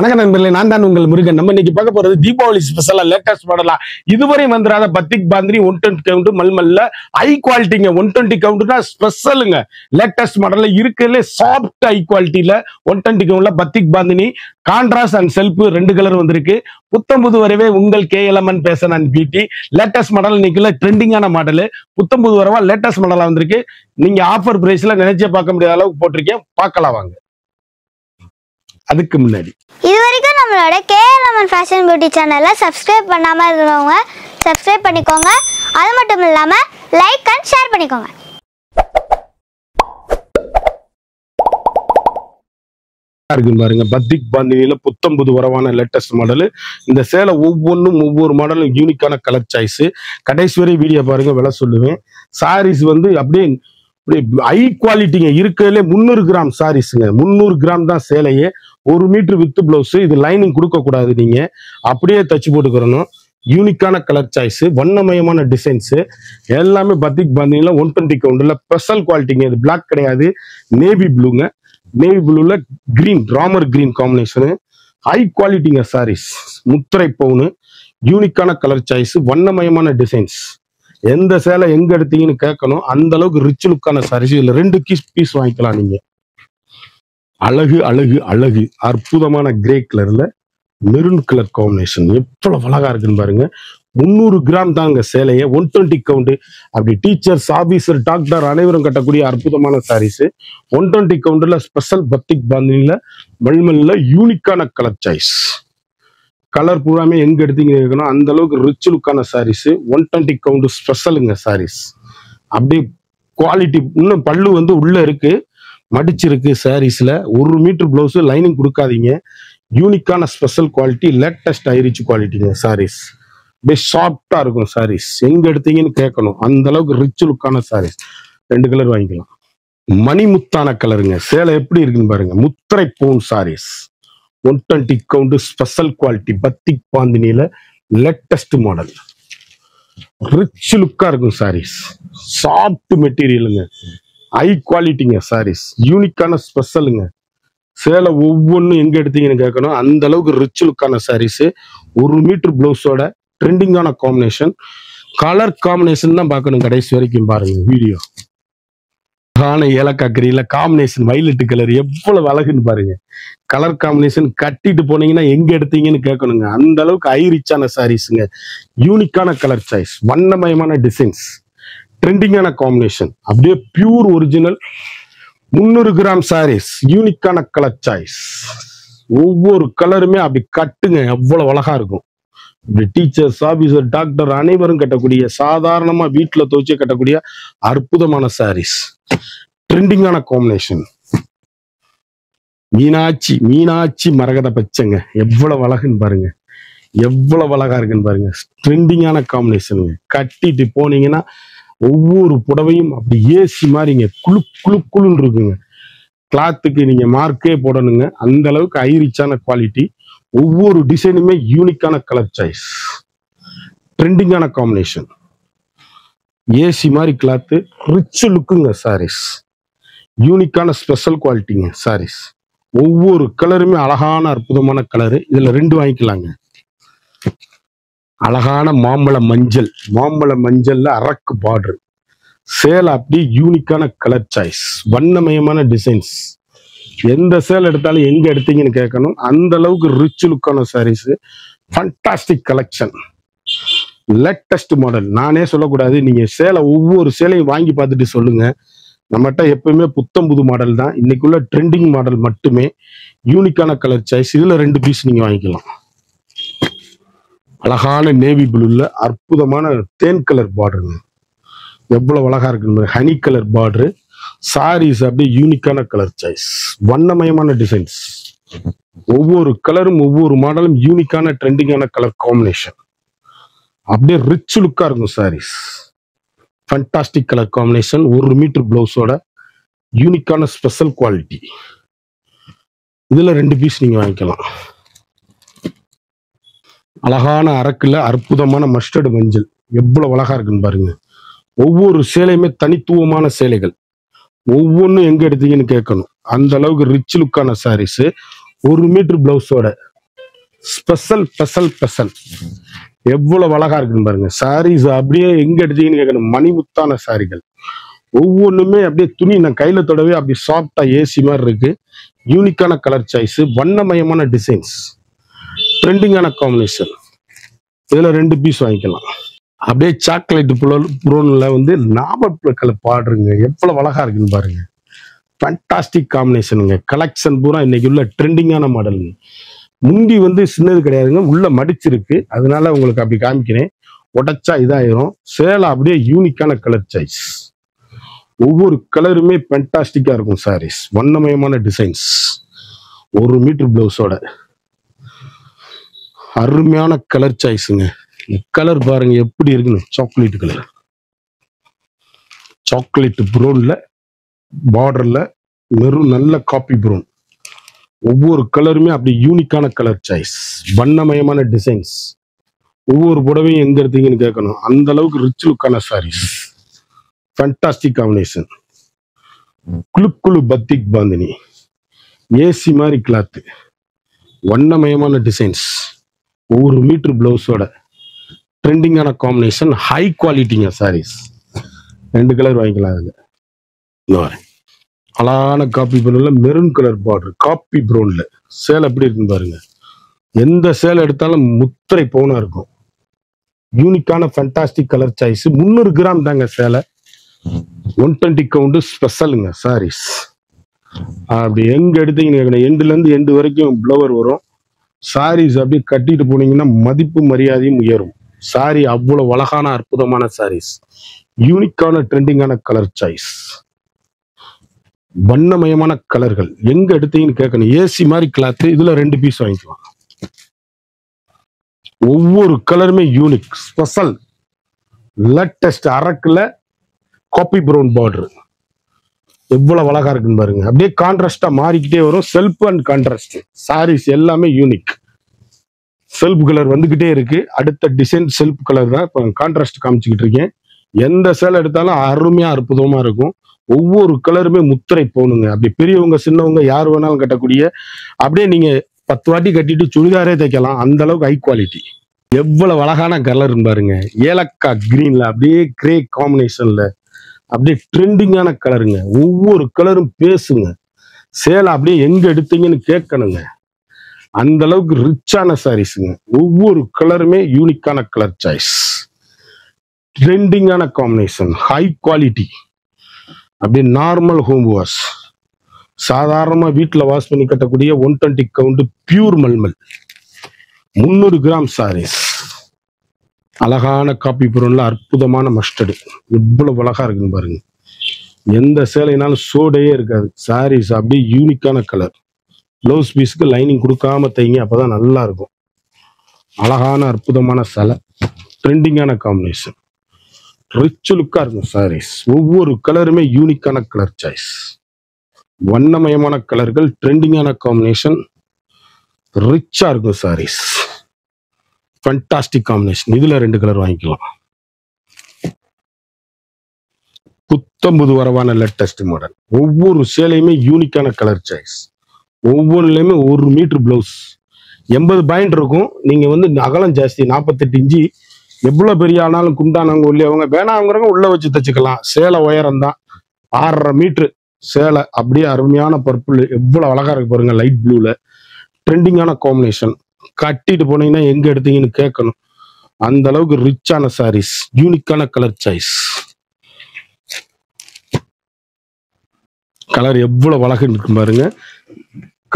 வணக்கம் நண்பர்களே, நான் தான் உங்கள் முருகன். நம்ம இன்னைக்கு பார்க்க போறது தீபாவளி ஸ்பெஷலா லேட்டஸ்ட் மாடலா இதுவரை வந்துடாத பத்திக் பாந்தினி 120 கவுண்ட் மல்மல்ல ஹை குவாலிட்டிங்க. 120 கவுண்ட்னா ஸ்பெஷலுங்க. லேட்டஸ்ட் மாடல்ல இருக்கிறதுல சாஃப்ட் ஹை குவாலிட்டியில 120 கவுண்ட்ல batik bandhani contrast and self ரெண்டு கலர் வந்திருக்கு. புத்தம்புது வரவே உங்கள் KLMN பேச நான் பியூட்டி. லேட்டஸ்ட் மாடல் இன்னைக்குள்ள ட்ரெண்டிங்கான மாடல். புத்தம்புது வரவா லேட்டஸ்ட் மாடலா வந்திருக்கு. நீங்க ஆஃபர் பிரைஸ்ல நினைச்சே பார்க்க முடியாத அளவுக்கு போட்டிருக்கேன். பார்க்கலாம் வாங்க. அதுக்கு முன்னாடி இதுவரைக்கும் நம்மளோட KLMN ஃபேஷன் பியூட்டி சேனலை சப்ஸ்கிரைப் பண்ணாம இருந்தவங்க சப்ஸ்கிரைப் பண்ணிக்கோங்க. அது மட்டும் இல்லாம லைக் அண்ட் ஷேர் பண்ணிக்கோங்க. இருக்குன்னு பாருங்க, பத்திக் பாந்தினியில புத்தம்புது வரவான லேட்டஸ்ட் மாடல். இந்த சேலை ஒவ்வொன்றும் ஒவ்வொரு மாடலும் யூனிக்கான கலர் சாய்ஸ். கடைசி வரை வீடியோ பாருங்க, விலை சொல்லுவேன். சாரீஸ் வந்து அப்படியே ஹை குவாலிட்டிங்க. இருக்கிறதுல 300 கிராம் சாரீஸுங்க. 300 கிராம் தான் சேலையே. 1 மீட்டர் வித் பிளவுஸ். இது லைனிங் கொடுக்க கூடாது, நீங்க அப்படியே தச்சு போட்டுக்கிறணும். யூனிக்கான கலர் சாய்ஸ், வண்ணமயமான டிசைன்ஸ் எல்லாமே பத்திக் பாந்தினில 120 கவுண்ட்ல ஸ்பெஷல் குவாலிட்டிங்க. இது பிளாக் கிடையாது, நேவி ப்ளூங்க. நேவி ப்ளூல green, Ramar green combination. High குவாலிட்டிங்க சாரீஸ். முத்திரை பவுனு, யூனிக்கான கலர் சாய்ஸ், வண்ணமயமான டிசைன்ஸ். எந்த சேலை எங்க எடுத்தீங்கன்னு கேட்கணும். அந்த அளவுக்கு ரிச் லுக்கான சாரீஸ். இதுல 2 பீஸ் வாங்கிக்கலாம் நீங்க. அழகு அழகு அழகு. அற்புதமான கிரே கலர்ல மெரூன் கலர் காம்பினேஷன். எவ்வளவு அழகா இருக்குன்னு பாருங்க. 300 கிராம் தாங்க சேலையை. 120 கவுண்ட். அப்படி டீச்சர்ஸ், ஆபீசர், டாக்டர் அனைவரும் கட்டக்கூடிய அற்புதமான சாரீஸ். 120 கவுண்ட்ல ஸ்பெஷல் பத்திக் பாந்தினில மல்மல்ல யூனிக்கான கலர் சாய்ஸ். கலர் பூராமே எங்க எடுத்தீங்க இருக்கணும். அந்த அளவுக்கு ரிச் லுக்கான சாரீஸ். 120 கவுண்ட் ஸ்பெஷலுங்க சாரீஸ். அப்படியே குவாலிட்டி. இன்னும் பல்லு வந்து உள்ள இருக்கு, மடிச்சிருக்கு சாரீஸ்ல. 1 மீட்டர் பிளவுஸ், லைனிங் கொடுக்காதீங்க. யூனிக்கான ஸ்பெஷல் குவாலிட்டி, லேட்டஸ்ட் ஹைரிச் குவாலிட்டிங்க சாரீஸ். அப்படியே சாஃப்டா இருக்கும் சாரீஸ். எங்க எடுத்தீங்கன்னு கேட்கணும். அந்த அளவுக்கு ரிச் லுக்கான சாரீஸ். 2 கலர் வாங்கிக்கலாம். மணிமுத்தான கலருங்க. சேலை எப்படி இருக்குன்னு பாருங்க. முத்திரை பவுன் saris. 120 count special quality batik பாந்தினில லேட்டஸ்ட் மாடல். ரிச் லுக்கா இருக்கும் சாரீஸ். சாஃப்ட் மெட்டீரியலுங்க. ஹை குவாலிட்டிங்க சாரீஸ். யூனிக்கான ஸ்பெஷலுங்க. சேலை ஒவ்வொன்றும் எங்க எடுத்தீங்கன்னு கேட்கணும். அந்த அளவுக்கு ரிச் லுக்கான சாரீஸ். 1 மீட்டர் பிளவுஸோட ட்ரெண்டிங்கான காம்பினேஷன். கலர் காம்பினேஷன் தான் பார்க்கணும். கடைசி வரைக்கும் பாருங்க வீடியோ. ஏலக்காக்கரியில காம்பினேஷன் வைலட் கலர் எவ்வளவு அழகுன்னு பாருங்க. கலர் காம்பினேஷன் கட்டிட்டு போனீங்கன்னா எங்க எடுத்தீங்கன்னு கேட்கணுங்க. அந்த அளவுக்கு ஹை ரிச்சான சாரீஸுங்க. யூனிக்கான கலர் சாய்ஸ், வண்ணமயமான டிசைன்ஸ், ட்ரெண்டிங்கான காம்பினேஷன். அப்படியே பியூர் ஒரிஜினல் 300 கிராம் சாரீஸ். யூனிக்கான கலர் சாய்ஸ். ஒவ்வொரு கலருமே அப்படி கட்டுங்க, எவ்வளவு அழகா இருக்கும். இப்படி டீச்சர்ஸ், ஆபீசர், டாக்டர் அனைவரும் கட்டக்கூடிய, சாதாரணமா வீட்டுல துவச்சு கட்டக்கூடிய அற்புதமான சாரீஸ். ட்ரெண்டிங்கான காம்பினேஷன். மீனாட்சி மீனாட்சி மரகத பச்சைங்க. எவ்வளவு அழகுன்னு பாருங்க. எவ்வளவு அழகா இருக்குன்னு பாருங்க. ட்ரெண்டிங்கான காம்பினேஷனுங்க. கட்டிட்டு போனீங்கன்னா ஒவ்வொரு புடவையும் அப்படி ஏசி மாதிரிங்க குழு குழு குழுன்னு இருக்குங்க. கிளாத்துக்கு நீங்க மார்க்கே போடணுங்க. அந்த அளவுக்கு ஹை ரிச்சான குவாலிட்டி. ஒவ்வொரு டிசைனுமே யூனிக்கான கலர் சாய்ஸ். ட்ரெண்டிங்கான காம்பினேஷன். ஏசி மாதிரி கிளாத்து, ரிச் லுக்குங்க சாரீஸ். யூனிக்கான ஸ்பெஷல் குவாலிட்டிங்க சாரீஸ். ஒவ்வொரு கலருமே அழகான அற்புதமான கலரு. இதுல 2 வாங்கிக்கலாங்க. அழகான மாம்பழ மஞ்சள். மாம்பழ மஞ்சள்ல அரக்கு பார்டர். சேலை அப்படி யூனிக்கான கலர் சாய்ஸ், வண்ணமயமான டிசைன்ஸ். எந்த சேலை எடுத்தாலும் எங்க எடுத்தீங்கன்னு கேட்கணும். அந்த அளவுக்கு ரிச் லுக்கான saris. Fantastic collection. Latest model. நானே சொல்லக்கூடாது, நீங்க சேலை ஒவ்வொரு சேலையும் வாங்கி பார்த்துட்டு சொல்லுங்க. நம்மகிட்ட எப்பவுமே புத்தம் புது மாடல் தான். இன்னைக்குள்ள ட்ரெண்டிங் மாடல் மட்டுமே. யூனிக்கான கலர் சாய்ஸ். இதுல 2 பீஸ் நீங்க வாங்கிக்கலாம். அழகான நேவி ப்ளூல அற்புதமான தேன் கலர் பார்டருங்க. எவ்வளவு அழகா இருக்கு. Honey colour border. சாரீஸ் அப்படியே யூனிக்கான கலர் சாய்ஸ், வண்ணமயமான டிசைன்ஸ். ஒவ்வொரு கலரும் ஒவ்வொரு மாடலும் யூனிக்கான ட்ரெண்டிங்கான கலர் காம்பினேஷன். அப்படியே ரிச் லுக்கா இருக்கும் saris. Fantastic colour combination. 1 metre பிளவுஸோட யூனிக்கான ஸ்பெஷல் குவாலிட்டி. இதுல 2 பீஸ் நீங்க வாங்கிக்கலாம். அழகான அரக்குல அற்புதமான மஸ்டர்டு மஞ்சள். எவ்வளவு அழகா இருக்குன்னு பாருங்க. ஒவ்வொரு சேலையுமே தனித்துவமான சேலைகள். ஒவ்வொன்றும் எங்க எடுத்தீங்கன்னு கேட்கணும். அந்த அளவுக்கு ரிச் லுக்கான சாரீஸ். 1 மீட்டர் பிளவுஸோட ஸ்பெஷல் ஸ்பெஷல் ஸ்பெஷல். எவ்வளவு அழகா இருக்குன்னு பாருங்க. சாரீஸ் அப்படியே எங்க எடுத்தீங்கன்னு கேட்கணும். மணிமுத்தான சாரிகள் ஒவ்வொன்றுமே அப்படியே துணி நான் கையில தொடவே அப்படி சாஃப்டா ஏசி மாதிரி இருக்கு. யூனிக்கான கலர் சாய்ஸ், வண்ணமயமான டிசைன்ஸ், ட்ரெண்டிங்கான காம்பினேஷன். இதுல 2 பீஸ் வாங்கிக்கலாம். அப்படியே சாக்லேட் ப்ரௌன்ல வந்து நாமக்கல் கலர் பாடுறீங்க. எவ்வளவு அழகா இருக்குன்னு பாருங்க. ஃபேண்டாஸ்டிக் காம்பினேஷனுங்க. கலெக்ஷன் பூரா இன்னைக்கு உள்ள ட்ரெண்டிங்கான மாடலுங்க. முந்தி வந்து சின்னது கிடையாதுங்க, உள்ள மடிச்சிருக்கு. அதனால உங்களுக்கு அப்படி காமிக்கிறேன். உடைச்சா இதாயிரும். சேலை அப்படியே யூனிக்கான கலர் சாய்ஸ். ஒவ்வொரு கலருமே ஃபேண்டாஸ்டிக்கா இருக்கும். சாரீஸ் வண்ணமயமான டிசைன்ஸ், 1 மீட்டர் பிளவுஸோட அருமையான கலர் சாய்ஸுங்க. கலர் பாருங்க எப்படி இருக்குன்னு. சாக்லேட் கலர், சாக்லேட் ப்ரௌன்ல பார்டர்ல மெரூன், நல்ல காப்பி ப்ரௌன். ஒவ்வொரு கலருமே அப்படி யூனிக்கான கலர் சாய்ஸ், வண்ணமயமான டிசைன்ஸ். ஒவ்வொரு புடவையும் எங்க எடுத்தீங்கன்னு கேட்கணும். அந்த அளவுக்கு ரிச் லுக்கான சாரீஸ், ஃபேண்டாஸ்டிக் காம்பினேஷன். குழு பத்திக் பாந்தினி, ஏசி மாதிரி கிளாத்து, வண்ணமயமான டிசைன்ஸ், 1 மீட்டர் பிளவுஸோட ட்ரெண்டிங்கான காம்பினேஷன், ஹை குவாலிட்டிங்க சாரீஸ். 2 கலர் வாங்கிக்கலாம். அதுல இந்த வரேன். அழகான காப்பி ப்ரௌன்ல மெரூன் கலர் பார்டர், காப்பி ப்ரௌன்ல சேலை எப்படி இருக்குன்னு பாருங்க. எந்த சேலை எடுத்தாலும் முத்திரை பவுனா இருக்கும். யூனிக்கான ஃபேண்டாஸ்டிக் கலர் சாய்ஸ். 300 கிராம் தாங்க சேலை. 120 கவுண்ட் ஸ்பெஷலுங்க சாரீஸ். அப்படி எங்க எடுத்தீங்கன்னு எண்டுல இருந்து எண்டு வரைக்கும் பிளவர் வரும். சாரீஸ் அப்படியே கட்டிட்டு போனீங்கன்னா மதிப்பு மரியாதையும் உயரும். சாரி அவ்வளவு அழகான அற்புதமான சாரீஸ், யூனிக்கான ட்ரெண்டிங்கான கலர் சாய்ஸ், வண்ணமயமான கலர்கள். எங்க எடுத்தீங்கன்னு கேட்கணும். ஏசி மாதிரி கிளாத். இதுல 2 பீஸ் வாங்கிக்கலாம். ஒவ்வொரு கலருமே யூனிக், ஸ்பெஷல், லேட்டஸ்ட். அரக்குல காப்பி ப்ரௌன் பார்டர் எவ்வளவு அழகா இருக்குன்னு பாருங்க. அப்படியே கான்ட்ராஸ்டா மாறிக்கிட்டே வரும். செல்ஃப் அண்ட் கான்ட்ராஸ்ட் சாரீஸ் எல்லாமே யூனிக். செல்ஃப் கலர் வந்துகிட்டே இருக்கு. அடுத்த டிசைன் செல்ஃப் கலர் தான் இப்போ கான்ட்ராஸ்ட் காமிச்சுக்கிட்டு இருக்கேன். எந்த சேலை எடுத்தாலும் அருமையா அற்புதமா இருக்கும். ஒவ்வொரு கலருமே முத்திரை போகணுங்க. அப்படி பெரியவங்க சின்னவங்க யார் வேணாலும் கட்டக்கூடிய, அப்படியே நீங்க 10 வாட்டி கட்டிட்டு சுடிதாரே தைக்கலாம். அந்த அளவுக்கு ஹை குவாலிட்டி. எவ்வளவு அழகான கலர் பாருங்க. ஏலக்காய் கிரீன்ல அப்படியே கிரே காம்பினேஷன்ல அப்படியே ட்ரெண்டிங்கான கலருங்க. ஒவ்வொரு கலரும் பேசுங்க. சேலை அப்படியே எங்க எடுத்தீங்கன்னு கேட்கணுங்க. அந்த அளவுக்கு ரிச்சான சாரீஸுங்க. ஒவ்வொரு கலருமே யூனிக்கான கலர் சாய்ஸ், ட்ரெண்டிங்கான காம்பினேஷன், ஹை குவாலிட்டி. அப்படியே நார்மல் ஹோம் வாஷ், சாதாரணமா வீட்டுல வாஷ் பண்ணி கட்டக்கூடிய 120 கவுண்ட் பியூர் மல்மல், 300 கிராம் சாரீஸ். அழகான காப்பி ப்ரௌன்ல அற்புதமான மஸ்டர்டு. எவ்வளவு அழகா இருக்குன்னு பாருங்க. எந்த சேலைனாலும் சோடையே இருக்காது. சாரீஸ் அப்படியே யூனிக்கான கலர். பிளவுஸ் பீஸ்க்கு லைனிங் கொடுக்காம தைங்க, அப்பதான் நல்லா இருக்கும். அழகான அற்புதமான சேலை, ட்ரெண்டிங்கான காம்பினேஷன், ரிச் லுக்கா இருக்கும் சாரீஸ். ஒவ்வொரு கலருமே யூனிக்கான கலர் சாய்ஸ், வண்ணமயமான கலர்கள், ட்ரெண்டிங்கான காம்பினேஷன், ரிச்சா இருக்கும் சாரீஸ். Fantastic combination. இதுல 2 கலர் வாங்கிக்கலாம். புத்தம்புது வரவான லேட்டஸ்ட் மாடல். ஒவ்வொரு சேலையுமே யூனிக்கான கலர் சாய்ஸ். ஒவ்வொன்றுலையுமே 1 மீட்டர் பிளவுஸ், 80 பாயிண்ட் இருக்கும். நீங்க வந்து அகலம் ஜாஸ்தி, 48 இன்ச்சு. எவ்வளவு பெரிய ஆனாலும் குண்டானவங்க உள்ளவங்க வேணாங்கிறவங்க உள்ள வச்சு தச்சுக்கலாம். சேலை உயரம் தான் 6.5 மீட்டர் சேலை. அப்படியே அருமையான பர்பிள், எவ்வளவு அழகா இருக்கு பாருங்க. லைட் ப்ளூல ட்ரெண்டிங்கான காம்பினேஷன். கட்டிட்டு போனீங்கன்னா எங்க எடுத்தீங்கன்னு கேட்கணும். அந்த அளவுக்கு ரிச்சான சாரீஸ், யூனிக்கான கலர் சாய்ஸ். கலர் எவ்வளவு அழகு இருக்கு பாருங்க.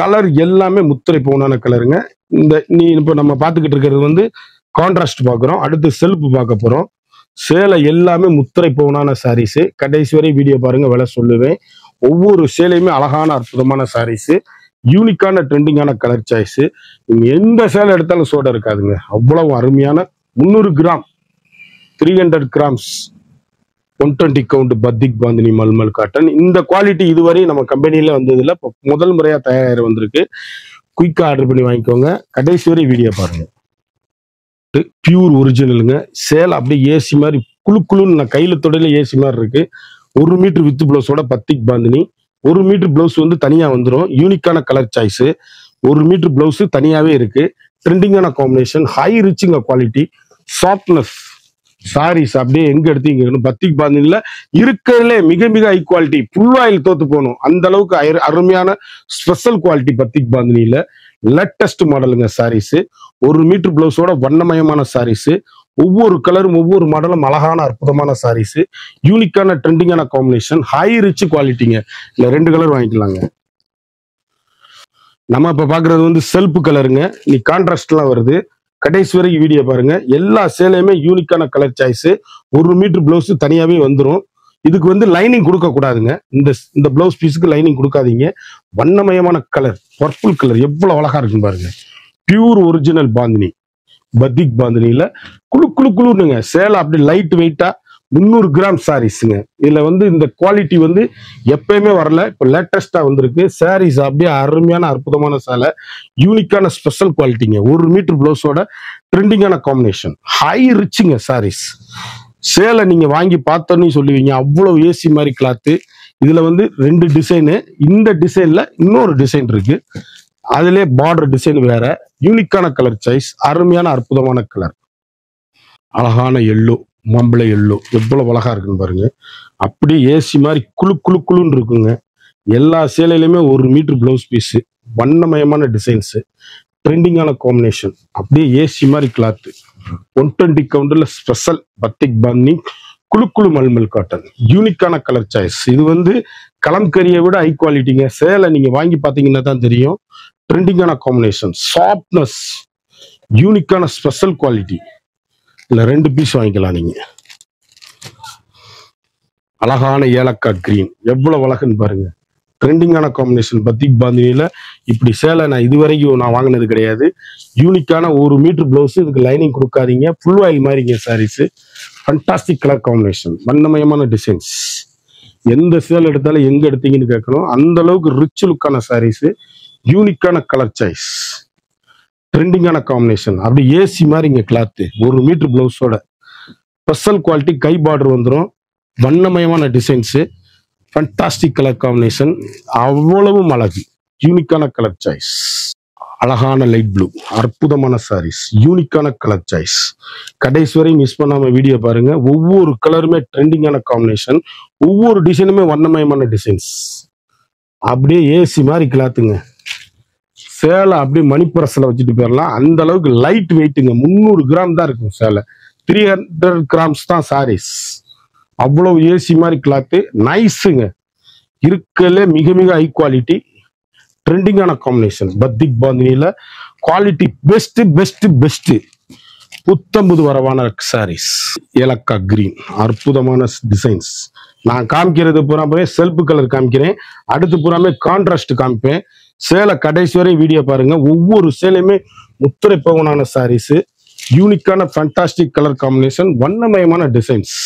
கலர் எல்லாமே முத்திரை பவுனான கலருங்க. இந்த இப்ப நம்ம பார்த்துக்கிட்டு இருக்கிறது வந்து கான்ட்ராஸ்ட் பார்க்குறோம். அடுத்து செல்ஃப் பார்க்க போறோம். சேலை எல்லாமே முத்திரை பவுனான சாரீஸ். கடைசி வரை வீடியோ பாருங்க, விலை சொல்லுவேன். ஒவ்வொரு சேலையுமே அழகான அற்புதமான சாரீஸ், யூனிக்கான ட்ரெண்டிங்கான கலர் சாய்ஸ். நீங்க எந்த சேலை எடுத்தாலும் சோட இருக்காதுங்க. அவ்வளவு அருமையான 300 gram 300 grams 120 count batik bandhani மல்மல் காட்டன். இந்த குவாலிட்டி இதுவரை நம்ம கம்பெனியில வந்ததுல முதல் முறையா தயாராக வந்திருக்கு. குயிக்கா ஆர்டர் பண்ணி வாங்கிக்கோங்க. கடைசி வரை வீடியோ பாருங்க. பியூர் ஒரிஜினலுங்க. சேலை அப்படியே ஏசி மாதிரி குழுன்னு நான் கையில தொடையில ஏசி மாதிரி இருக்கு. 1 மீட்டர் வித் பிளவுஸோட பத்திக் பாந்தினி. 1 மீட்டர் பிளவுஸ் வந்து தனியா வந்துடும். யூனிக்கான கலர் சாய்ஸ். 1 மீட்டர் பிளவுஸ் தனியாவே இருக்கு. ட்ரெண்டிங்கான காம்பினேஷன், ஹை ரிச்சிங் குவாலிட்டி, சாஃப்ட்னஸ். சாரீஸ் அப்படியே எங்க எடுத்தீங்க பத்திக் பாந்தினில இருக்கிறதுல மிக மிக ஹை குவாலிட்டி. ஃபுல் ஆயில் தோத்து போகணும் அந்த அளவுக்கு அருமையான ஸ்பெஷல் குவாலிட்டி பத்திக் பாந்தினில. லேட்டஸ்ட் மாடலுங்க சாரீஸ். 1 மீட்டர் பிளவுஸோட வண்ணமயமான சாரீஸ். ஒவ்வொரு கலரும் ஒவ்வொரு மாடலும் அழகான அற்புதமான சாரீஸ். யூனிக்கான ட்ரெண்டிங்கான காம்பினேஷன், ஹை ரிச் குவாலிட்டிங்க. இல்ல 2 கலர் வாங்கிக்கலாங்க. நம்ம இப்ப பாக்குறது வந்து செல்ஃப் கலருங்க. நீ கான்ட்ராஸ்ட்லாம் வருது. கடைசி வரைக்கும் வீடியோ பாருங்க. எல்லா சேலையுமே யூனிக்கான கலர் சாய்ஸ். 1 மீட்டர் பிளவுஸ் தனியாவே வந்துடும். இதுக்கு வந்து லைனிங் கொடுக்க கூடாதுங்க. இந்த பிளவுஸ் பீஸுக்கு லைனிங் கொடுக்காதீங்க. வண்ணமயமான கலர், பர்பிள் கலர் எவ்வளவு அழகா இருக்குன்னு பாருங்க. பியூர் ஒரிஜினல் பாந்தினி, பத்திக் பாந்தினில குழு குழு குழுனுங்க. சேலை அப்படி லைட் வெயிட்டா 300 கிராம் சாரீஸுங்க. இதுல வந்து இந்த குவாலிட்டி வந்து எப்பயுமே வரல, இப்போ லேட்டஸ்டா வந்திருக்கு. சாரீஸ் அப்படியே அருமையான அற்புதமான சேலை, யூனிக்கான ஸ்பெஷல் குவாலிட்டிங்க. 1 மீட்டர் பிளவுஸோட ட்ரெண்டிங்கான காம்பினேஷன், ஹை ரிச்சுங்க சாரீஸ். சேலை நீங்க வாங்கி பார்த்தோன்னு சொல்லுவீங்க, அவ்வளவு ஏசி மாதிரி கிளாத்து. இதுல வந்து 2 டிசைனு. இந்த டிசைன்ல இன்னொரு டிசைன் இருக்கு. அதுல பார்டர் டிசைன் வேற. யூனிக்கான கலர் சாய்ஸ், அருமையான அற்புதமான கலர். அழகான எல்லோ, மாம்பழ எல்லோ எவ்வளவு அழகா இருக்குன்னு பாருங்க. அப்படியே ஏசி மாதிரி குழு குழு குழுன்னு இருக்குங்க. எல்லா சேலையிலுமே 1 மீட்டர் பிளவுஸ் பீஸ், வண்ணமயமான டிசைன்ஸ், ட்ரெண்டிங்கான காம்பினேஷன், அப்படியே ஏசி மாதிரி கிளாத்து. 120 கவுண்டர்ல ஸ்பெஷல் பத்திக் பாந்தினி குழு குழு மல்மல் காட்டன். யூனிக்கான கலர் சாய்ஸ். இது வந்து கலம்கரியை விட ஹை குவாலிட்டிங்க. சேலை நீங்க வாங்கி பாத்தீங்கன்னா தான் தெரியும். ட்ரெண்டிங்கான காம்பினேஷன், சாஃப்ட்னஸ், யூனிக்கான ஸ்பெஷல் குவாலிட்டி. இல்ல 2 பீஸ் வாங்கிக்கலாம் நீங்க. அழகான ஏலக்காய் கிரீன் எவ்வளவு அழகுன்னு பாருங்க. ட்ரெண்டிங்கான காம்பினேஷன் பத்திக் பாந்தினில. இப்படி சேலை நான் இதுவரைக்கும் நான் வாங்கினது கிடையாது. யூனிக்கான 1 மீட்டர் பிளவுஸ். இதுக்கு லைனிங் கொடுக்காதீங்க. ஃபுல் ஆயில் மாதிரிங்க சாரீஸ். ஃபண்டாஸ்டிக் கலர் காம்பினேஷன், வண்ணமயமான டிசைன்ஸ். எந்த சேலை எடுத்தாலும் எங்க எடுத்தீங்கன்னு கேட்கணும். அந்த அளவுக்கு ரிச் லுக்கான சாரீஸ், யூனிக்கான கலர் சாய்ஸ், ட்ரெண்டிங்கான காம்பினேஷன். அப்படி ஏசி மாதிரி இங்க கிளாத்து. 1 மீட்டர் பிளவுஸோட ஸ்பெஷல் குவாலிட்டி, கை பார்டர் வந்துடும். வண்ணமயமான டிசைன்ஸ், ஃபண்டாஸ்டிக் கலர் காம்பினேஷன், அவ்வளவும் அழகு. யூனிக்கான கலர் சாய்ஸ். அழகான லைட் ப்ளூ, அற்புதமான சாரீஸ், யூனிக்கான கலர் சாய்ஸ். கடைசி வரை மிஸ் பண்ணாம வீடியோ பாருங்க. ஒவ்வொரு கலருமே ட்ரெண்டிங்கான காம்பினேஷன், ஒவ்வொரு டிசைனுமே வண்ணமயமான டிசைன்ஸ். அப்படியே ஏசி மாதிரி கிளாத்துங்க. சேலை அப்படியே மணிப்பரசில் வச்சுட்டு போயிடலாம். அந்த அளவுக்கு லைட் வெயிட்டுங்க. 300 கிராம் தான் இருக்கும் சேலை. 300 கிராம்ஸ் தான் சாரீஸ். அவ்வளவு ஏசி மாதிரி கிளாத்து, நைஸுங்க. இருக்கல மிக மிக ஹை குவாலிட்டி, ட்ரெண்டிங்கான காம்பினேஷன். பத்திக் பாந்தினில குவாலிட்டி பெஸ்ட் பெஸ்ட் பெஸ்ட். புத்தம்புது வரவான சாரீஸ். ஏலக்காய் கிரீன், அற்புதமான டிசைன்ஸ். நான் காமிக்கிறது பூராமே செல்ஃப் கலர் காமிக்கிறேன். அடுத்து பூராமே கான்ட்ராஸ்ட் காமிப்பேன். சேலை கடைசி வரை வீடியோ பாருங்க. ஒவ்வொரு சேலையுமே முத்திரை பவனான சாரீஸ், யூனிக்கான ஃபண்டாஸ்டிக் கலர் காம்பினேஷன், வண்ணமயமான டிசைன்ஸ்.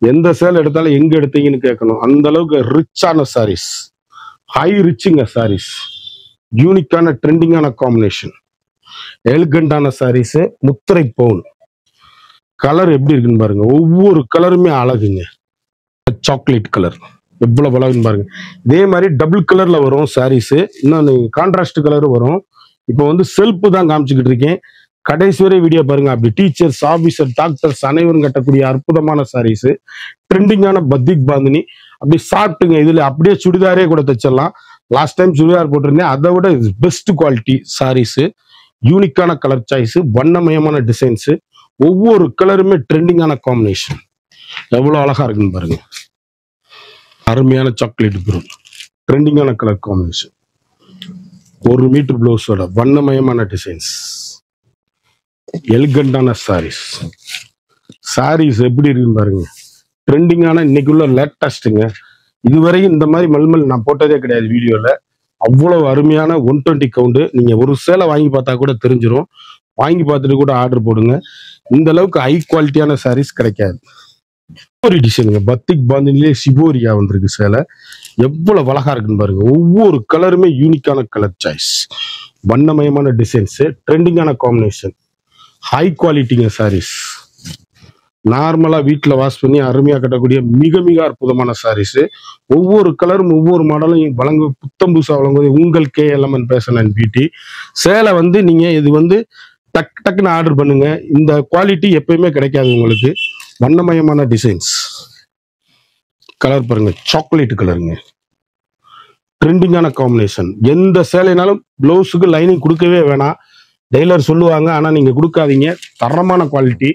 எந்த சேலை எடுத்தாலும் எங்க எடுத்தீங்கன்னு கேட்கணும். அந்த அளவுக்கு ரிச்சான சாரீஸ், ஹை ரிச்சுங்க சாரீஸ், யூனிக்கான ட்ரெண்டிங்கான காம்பினேஷன், எலிகண்டான சாரீஸ், முத்திரை பவுன். கலர் எப்படி இருக்குன்னு பாருங்க. ஒவ்வொரு கலருமே அழகுங்க. சாக்லேட் கலர் எவ்வளவு அழகுன்னு பாருங்க. இதே மாதிரி டபுள் கலர்ல வரும் சாரீஸ். இன்னொன்னு கான்ட்ராஸ்ட் கலர் வரும். இப்போ வந்து செல்ஃப் தான் காமிச்சுக்கிட்டு இருக்கேன். கடைசி வரை வீடியோ பாருங்க. அப்படி டீச்சர்ஸ், ஆபீசர், டாக்டர்ஸ் அனைவரும் கட்டக்கூடிய அற்புதமான சாரீஸ், ட்ரெண்டிங்கான பத்திக் பாந்தினி. அப்படி சாப்பிட்டுங்க. இதுல அப்படியே சுடிதாரே கூட தைச்சிடலாம். லாஸ்ட் டைம் சுடிதார் போட்டிருந்தேன், அதை விட பெஸ்ட் குவாலிட்டி சாரீஸ், யூனிக்கான கலர் சாய்ஸ், வண்ணமயமான டிசைன்ஸ், ஒவ்வொரு கலருமே ட்ரெண்டிங்கான காம்பினேஷன். எவ்வளவு அழகா இருக்குன்னு பாருங்க. அருமையான சாக்லேட் ப்ரௌன், ட்ரெண்டிங்கான கலர் காம்பினேஷன். 1 மீட்டர் பிளவுஸோட வண்ணமயமான டிசைன்ஸ், எலிகண்டான சாரீஸ். சாரீஸ் எப்படி இருக்குன்னு பாருங்க. ட்ரெண்டிங்கான இன்னைக்குள்ள லேட்டஸ்ட்டுங்க. இதுவரையும் இந்த மாதிரி மல்மல் நான் போட்டதே கிடையாது வீடியோல. அவ்வளவு அருமையான 120 கவுண்ட். நீங்க ஒரு சேலை வாங்கி பார்த்தா கூட தெரிஞ்சிடும். வாங்கி பார்த்துட்டு கூட ஆர்டர் போடுங்க. இந்த அளவுக்கு ஹை குவாலிட்டியான சாரீஸ் கிடைக்காது. சிபோரி டிசைனுங்க. பத்திக் பாந்தினிலே சிபோரியா வந்திருக்கு சேலை. எவ்வளவு அழகா இருக்குன்னு பாருங்க. ஒவ்வொரு கலருமே யூனிக்கான கலர் சாய்ஸ், வண்ணமயமான டிசைன்ஸ், ட்ரெண்டிங்கான காம்பினேஷன், ஹை குவாலிட்டிங்க சாரீஸ். நார்மலா வீட்டுல வாஷ் பண்ணி அருமையா கட்டக்கூடிய மிக மிக அற்புதமான சாரீஸ். ஒவ்வொரு கலரும் ஒவ்வொரு மாடலும் வழங்கு புத்தம் புதுசா வழங்குவது உங்கள் KLMN ஃபேஷன் அண்ட் பியூட்டி. சேலை வந்து நீங்க இது வந்து டக்குன்னு ஆர்டர் பண்ணுங்க. இந்த குவாலிட்டி எப்பயுமே கிடைக்காது உங்களுக்கு. வண்ணமயமான டிசைன்ஸ். கலர் பாருங்க, சாக்லேட் கலருங்க. ட்ரெண்டிங்கான காம்பினேஷன். எந்த சேலைனாலும் பிளவுஸுக்கு லைனிங் கொடுக்கவே வேணாம். டெய்லர் சொல்லுவாங்க, ஆனா நீங்க கொடுக்காதீங்க. தரமான குவாலிட்டி,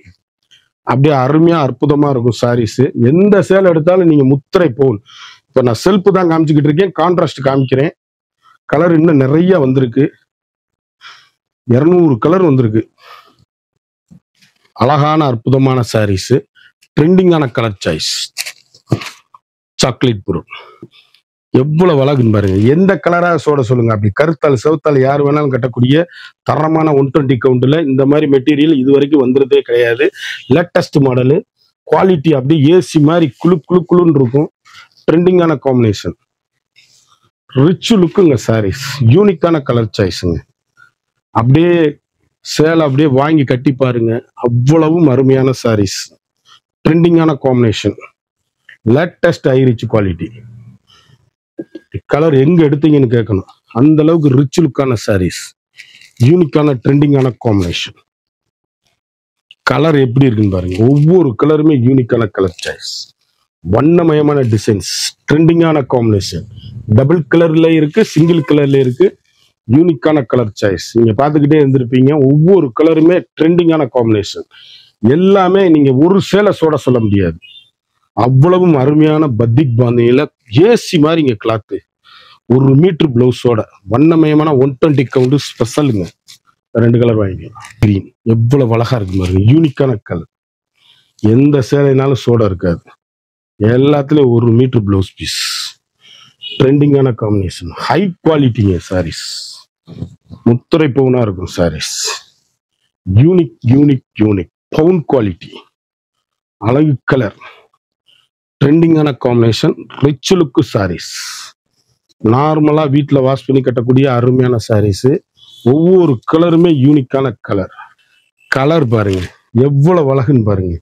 அப்படியே அருமையா அற்புதமா இருக்கும் சாரீஸ். எந்த சேலை எடுத்தாலும் நீங்க முத்திரை போல். இப்ப நான் செல்ஃப் தான் காமிச்சுக்கிட்டு இருக்கேன், கான்ட்ராஸ்ட் காமிக்கிறேன். கலர் இன்னும் நிறைய வந்திருக்கு. 200 கலர் வந்திருக்கு. அழகான அற்புதமான சாரீஸ். ட்ரெண்டிங்கான கலர் சாய்ஸ். Chocolate brown. எவ்வளவு அழகுன்னு பாருங்க. எந்த கலரா சோட சொல்லுங்க, அப்படி கருத்தால் செவத்தால் யார் வேணாலும் கட்டக்கூடிய தரமான 120 கவுண்ட்ல இந்த மாதிரி மெட்டீரியல் இது வரைக்கும் வந்துருதே கிடையாது. Latest model. குவாலிட்டி அப்படியே ஏசி மாதிரி குளுன்னு இருக்கும். ட்ரெண்டிங்கான காம்பினேஷன். ரிச் லுக்குங்க சாரீஸ். யூனிக்கான கலர் சாய்ஸுங்க. அப்படியே சேலை அப்படியே வாங்கி கட்டி பாருங்க, அவ்வளவும் அருமையான சாரீஸ். ட்ரெண்டிங்கான combination. Latest high rich quality. Colour எங்க எடுத்தீங்கன்னு கேட்கணும், அந்த அளவுக்கு ரிச் லுக்கான சாரீஸ். யூனிக்கான ட்ரெண்டிங்கான காம்பினேஷன். கலர் எப்படி இருக்குன்னு பாருங்க. ஒவ்வொரு கலருமே யூனிக்கான கலர் சாய்ஸ். வண்ணமயமான டிசைன்ஸ். ட்ரெண்டிங்கான காம்பினேஷன். டபுள் கலர்ல இருக்கு, சிங்கிள் கலர்ல இருக்கு. யூனிக்கான கலர் சாய்ஸ். நீங்க பார்த்துக்கிட்டே இருந்திருப்பீங்க. ஒவ்வொரு கலருமே ட்ரெண்டிங்கான காம்பினேஷன். எல்லாமே நீங்க ஒரு சேலை சோட சொல்ல முடியாது. அவ்வளவும் அருமையான பத்திக் பாந்தியில ஏசி மாதிரி இங்க கிளாத்து. 1 மீட்டர் பிளவுஸோட வண்ணமயமான 120 கவுண்ட் ஸ்பெஷலுங்க. 2 கலர் வாங்கிக்கலாம். கிரீன் எவ்வளவு அழகா இருக்கு பாருங்க. யூனிக்கான கலர். எந்த சேலைனாலும் சோட இருக்காது. எல்லாத்துலயும் 1 மீட்டர் பிளவுஸ் பீஸ். ட்ரெண்டிங்கான காம்பினேஷன். ஹை குவாலிட்டிங்க சாரீஸ். முத்திரை பவுனா இருக்கும் சாரீஸ். யூனிக் பவுன் குவாலிட்டி. அழகு கலர். ட்ரெண்டிங்கான காம்பினேஷன். Rich look saris. நார்மலா வீட்டுல வாஷ் பண்ணி கட்டக்கூடிய அருமையான சாரீஸ். ஒவ்வொரு கலருமே யூனிக்கான கலர். கலர் பாருங்க எவ்வளவு அழகுன்னு பாருங்க.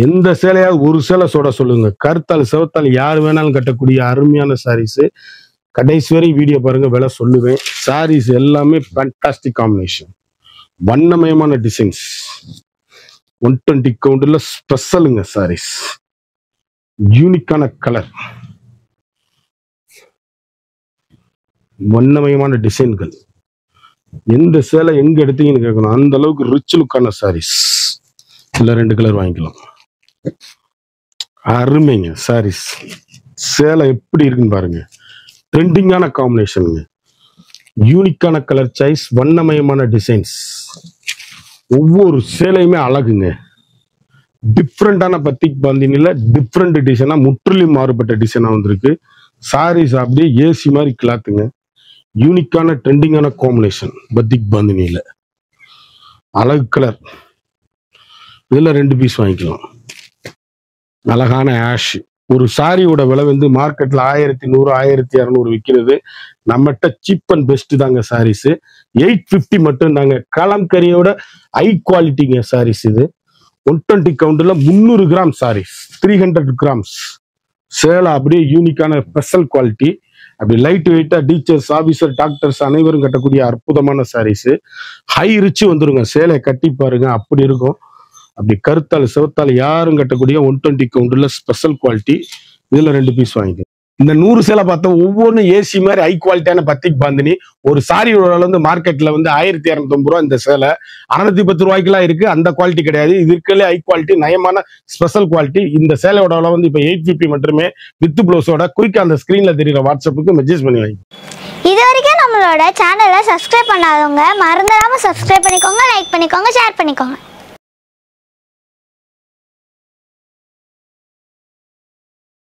எந்த சேலையாவது ஒரு சேலை சோட சொல்லுங்க, கருத்தால் செவத்தால் யார் வேணாலும் கட்டக்கூடிய அருமையான சாரீஸ். கடைசி வரை வீடியோ பாருங்க, விலை சொல்லுவேன். சாரீஸ் எல்லாமே ஃபேண்டாஸ்டிக் காம்பினேஷன். வண்ணமயமான டிசைன்ஸ். 120 கவுண்ட்ல ஸ்பெஷலுங்க சாரீஸ். யூனிக்கான கலர். வண்ணமயமான டிசைன்கள். எந்த சேலை எங்க எடுத்தீங்கன்னு கேட்கணும், அந்த அளவுக்கு ரிச் லுக்கான சாரீஸ். இல்ல 2 கலர் வாங்கிக்கலாம். அருமைங்க சாரீஸ். சேலை எப்படி இருக்குன்னு பாருங்க. ட்ரெண்டிங்கான காம்பினேஷனுங்க. யூனிக்கான கலர் சாய்ஸ். வண்ணமயமான டிசைன்ஸ். ஒவ்வொரு சேலையுமே அழகுங்க. டிஃப்ரெண்டான பத்திக் பாந்தினில டிஃப்ரெண்ட் டிசைனா, முற்றிலும் மாறுபட்ட டிசைனா வந்திருக்கு. சாரீஸ் அப்படியே ஏசி மாதிரி கிளாத்துங்க. யூனிக்கான ட்ரெண்டிங்கான காம்பினேஷன். பத்திக் பாந்தினில அழகு கலர். இதுல 2 பீஸ் வாங்கிக்கலாம். அழகான ஆஷ். ஒரு சாரியோட விலை வந்து மார்க்கெட்ல 1100 1200 விற்கிறது. நம்மகிட்ட சீப் அண்ட் பெஸ்ட் தாங்க சாரீஸ். 850 மட்டும் தாங்க. கலம்கரியோட ஹை குவாலிட்டிங்க சாரீஸ். இது 120 கவுண்ட்ல 300 கிராம் சாரீஸ். 300 கிராம்ஸ் சேலை. அப்படியே யூனிக்கான ஸ்பெஷல் குவாலிட்டி. அப்படி லைட் வெயிட்டா டீச்சர்ஸ், ஆபீசர், டாக்டர்ஸ் அனைவரும் கட்டக்கூடிய அற்புதமான சாரீஸ். ஹை ரிச் வந்துருங்க. சேலை கட்டி பாருங்க, அப்படி இருக்கும். அப்படி கருத்தால் செவத்தால் யாரும் கட்டக்கூடிய 120 கவுண்ட்ல ஸ்பெஷல் குவாலிட்டி. இதுல 2 பீஸ் வாங்கிக்கலாம். இந்த 100 சேலை பார்த்தா ஒவ்வொன்றும் ஏசி மாதிரி ஹை குவாலிட்டியான பத்திக் பாந்தினி. ஒரு சாரியோட வந்து மார்க்கெட்ல வந்து 1250 ரூபா. இந்த சேலை 610 ரூபாய்க்குலாம் இருக்கு. அந்த குவாலிட்டி கிடையாது. இது இருக்கலே ஹை குவாலிட்டி, நயமான ஸ்பெஷல் குவாலிட்டி. இந்த சேலையோட விலை வந்து இப்ப 850 மட்டுமே வித் பிளவுஸோட. குயிக்கா அந்த ஸ்கிரீன்ல தெரியுற வாட்ஸ்அப்புக்கு மெசேஜ் பண்ணி வாங்கி. இது வரைக்கும் நம்மளோட சேனலை சப்ஸ்கிரைப் பண்ணாதவங்க மறந்துடாம சப்ஸ்கிரைப் பண்ணிக்கோங்க, லைக் பண்ணிக்கோங்க, ஷேர் பண்ணிக்கோங்க.